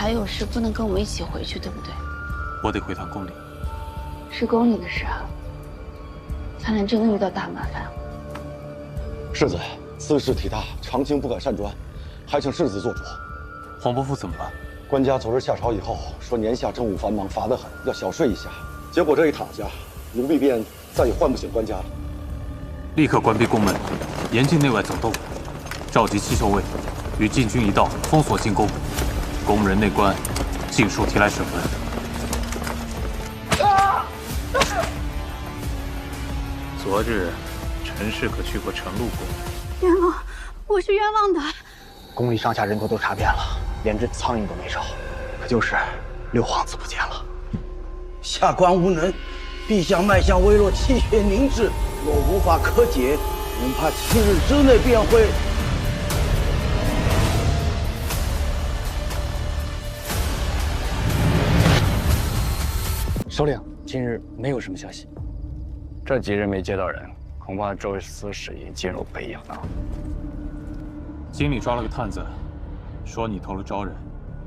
还有事不能跟我们一起回去，对不对？我得回趟宫里。是宫里的事啊。看来真的遇到大麻烦。世子，此事体大，常卿不敢擅专，还请世子做主。黄伯父怎么了？官家昨日下朝以后，说年下政务繁忙，乏得很，要小睡一下。结果这一躺下，奴婢便再也唤不醒官家了。立刻关闭宫门，严禁内外走动，召集七校尉，与禁军一道封锁进宫，宫人内官尽数提来审问。昨日，陈氏可去过陈禄宫？冤枉，我是冤枉的。宫里上下人头都查遍了，连只苍蝇都没少，可就是六皇子不见了。下官无能，陛下脉象微弱，气血凝滞，若无法可解，恐怕7日之内便会。首领，今日没有什么消息。这几日没接到人，恐怕这位司使也进入北营了。京里抓了个探子，说你投了招人。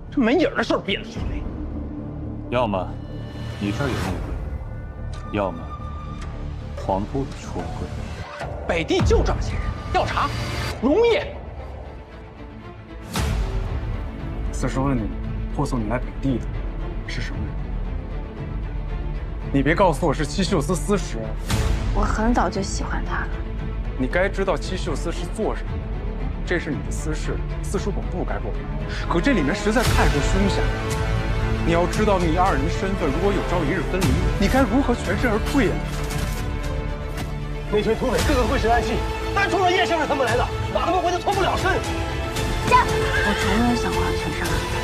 这没影的事憋得出来。要么你这儿有内鬼，要么皇都里出了鬼。北地就这么些人，要查容易。司使问你，护送你来北地的是什么人？你别告诉我是七秀司司使。我很早就喜欢他了。你该知道七秀司是做什么的，这是你的私事，司书本不该过问。可这里面实在太过凶险了。你要知道，你二人的身份如果有朝一日分离，你该如何全身而退啊？那群土匪个个会使暗器，单冲着叶先生他们来的，把他们围得脱不了身。我从没有想过要全身而退。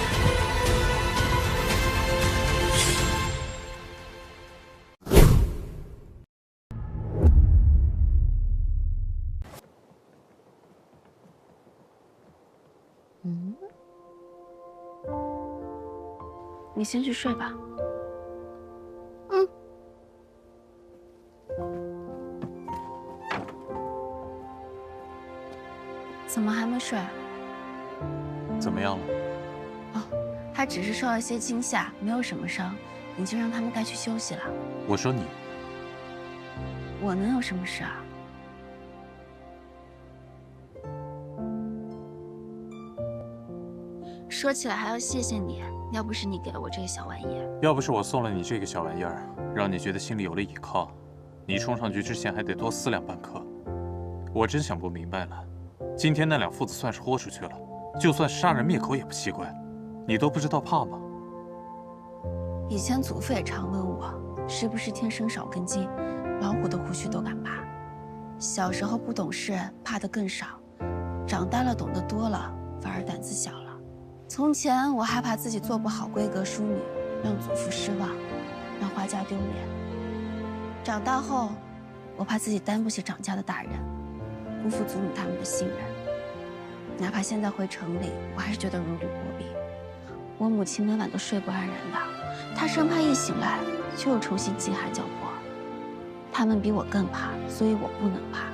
你先去睡吧。怎么还没睡？怎么样了？哦，他只是受了些惊吓，没有什么伤，已经让他们带去休息了。我说你，我能有什么事啊？说起来还要谢谢你，要不是你给了我这个小玩意儿，要不是我送了你这个小玩意儿，让你觉得心里有了依靠，你冲上去之前还得多思量半刻。我真想不明白了，今天那两父子算是豁出去了，就算杀人灭口也不奇怪，你都不知道怕吗？以前祖父也常问我，是不是天生少根筋，老虎的胡须都敢拔。小时候不懂事，怕的更少，长大了懂得多了，反而胆子小了。从前我害怕自己做不好闺阁淑女，让祖父失望，让花家丢脸。长大后，我怕自己担不起长家的大任，辜负祖母他们的信任。哪怕现在回城里，我还是觉得如履薄冰。我母亲每晚都睡不安然的，她生怕一醒来就又重新饥寒交迫。他们比我更怕，所以我不能怕。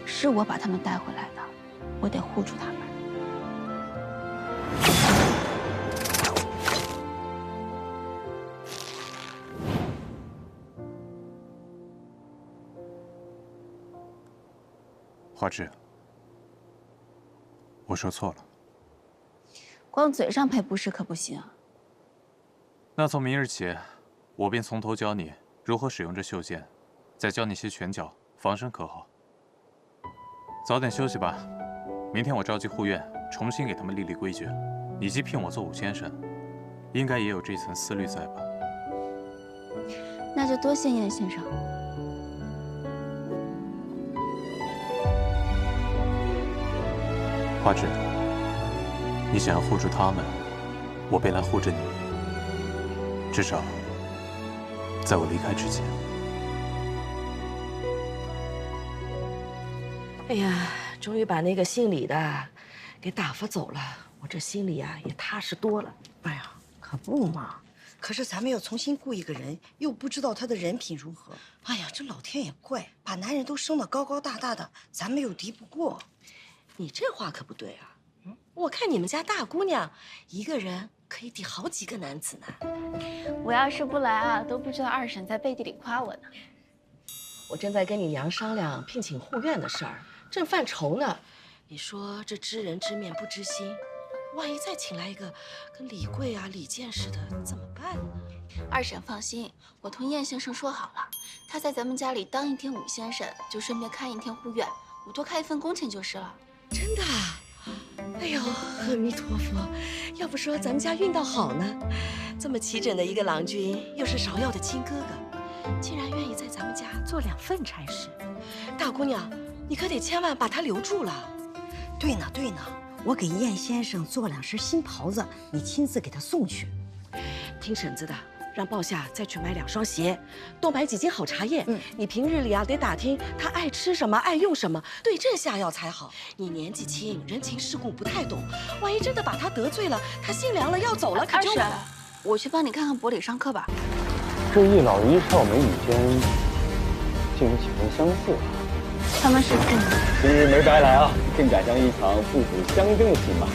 是我把他们带回来的，我得护住他们。花枝，我说错了。光嘴上赔不是可不行。那从明日起，我便从头教你如何使用这袖剑，再教你些拳脚防身，可好？早点休息吧，明天我召集护院，重新给他们立规矩。你既聘我做武先生，应该也有这层思虑在吧？那就多谢燕先生。花枝，你想要护住他们，我便来护着你。至少，在我离开之前。哎呀，终于把那个姓李的给打发走了，我这心里呀也踏实多了。哎呀，可不嘛！可是咱们要重新雇一个人，又不知道他的人品如何。哎呀，这老天也怪，把男人都生得高高大大的，咱们又敌不过。你这话可不对啊！我看你们家大姑娘一个人可以抵好几个男子呢。我要是不来啊，都不知道二婶在背地里夸我呢。我正在跟你娘商量聘请护院的事儿，正犯愁呢。你说这知人知面不知心，万一再请来一个跟李贵啊、李健似的，怎么办呢？二婶放心，我同燕先生说好了，他在咱们家里当一天武先生，就顺便看一天护院，我多开一份工钱就是了。真的啊？哎呦，阿弥陀佛！要不说咱们家运道好呢，这么齐整的一个郎君，又是芍药的亲哥哥，竟然愿意在咱们家做2份差事。大姑娘，你可得千万把他留住了。对呢，对呢，我给燕先生做2身新袍子，你亲自给他送去。听婶子的，让鲍夏再去买2双鞋，多买几斤好茶叶。你平日里啊得打听他爱吃什么，爱用什么，对症下药才好。你年纪轻，人情世故不太懂，万一真的把他得罪了，他心凉了要走了，可就……二婶，我去帮你看看伯里上课吧。这一老一少美女间，竟有几分相似啊！他们是父母。今日没白来啊，更赶上一场父子相争的戏码。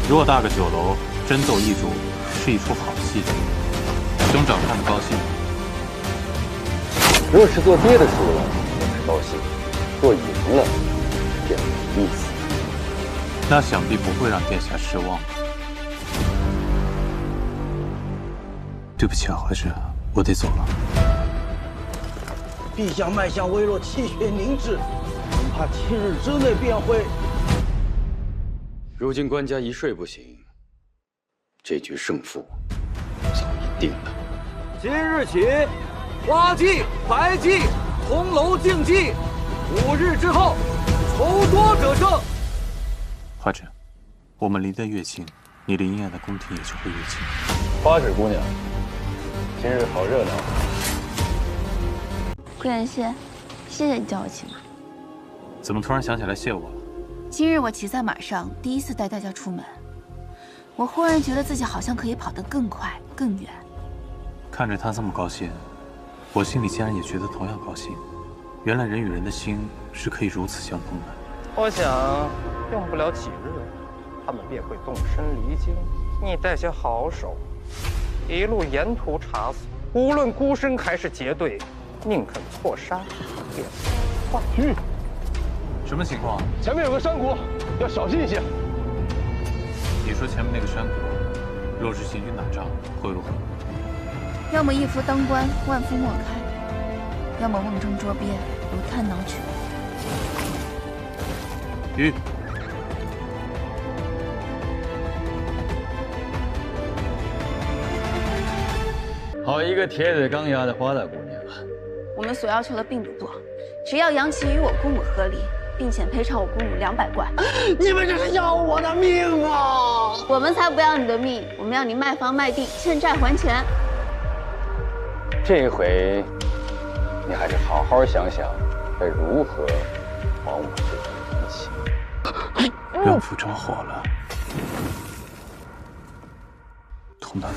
偌大个酒楼，争斗一主是一出好戏。兄长看得高兴。若是做爹的输了，我是高兴；做赢了，便没意思。那想必不会让殿下失望。对不起啊，怀侄，我得走了。陛下脉象微弱，气血凝滞，恐怕7日之内便会。如今官家一睡不醒，这局胜负早已定了。今日起，花季、白季同楼竞技，5日之后，筹多者胜。怀侄，我们离得越近，你离应验的宫廷也就会越近。花纸姑娘，今日好热闹。顾妍希，谢谢你叫我骑马。怎么突然想起来谢我了？今日我骑在马上，第一次带大家出门，我忽然觉得自己好像可以跑得更快、更远。看着他这么高兴，我心里竟然也觉得同样高兴。原来人与人的心是可以如此相通的。我想用不了几日，他们便会动身离京。你带些好手，一路沿途查索，无论孤身还是结队，宁肯错杀，也不换。去。什么情况？前面有个山谷，要小心一些。你说前面那个山谷，若是行军打仗，会如何？要么一夫当关，万夫莫开；要么瓮中捉鳖，如探囊取物。鱼。好一个铁嘴钢牙的花大姑娘啊！我们所要求的并不多，只要杨琦与我公母和离，并且赔偿我公母200贯。你们这是要我的命啊！我们才不要你的命，我们要你卖房卖地，欠债还钱。这回，你还是好好想想，该如何还我这份人情。怨妇着火了，痛到了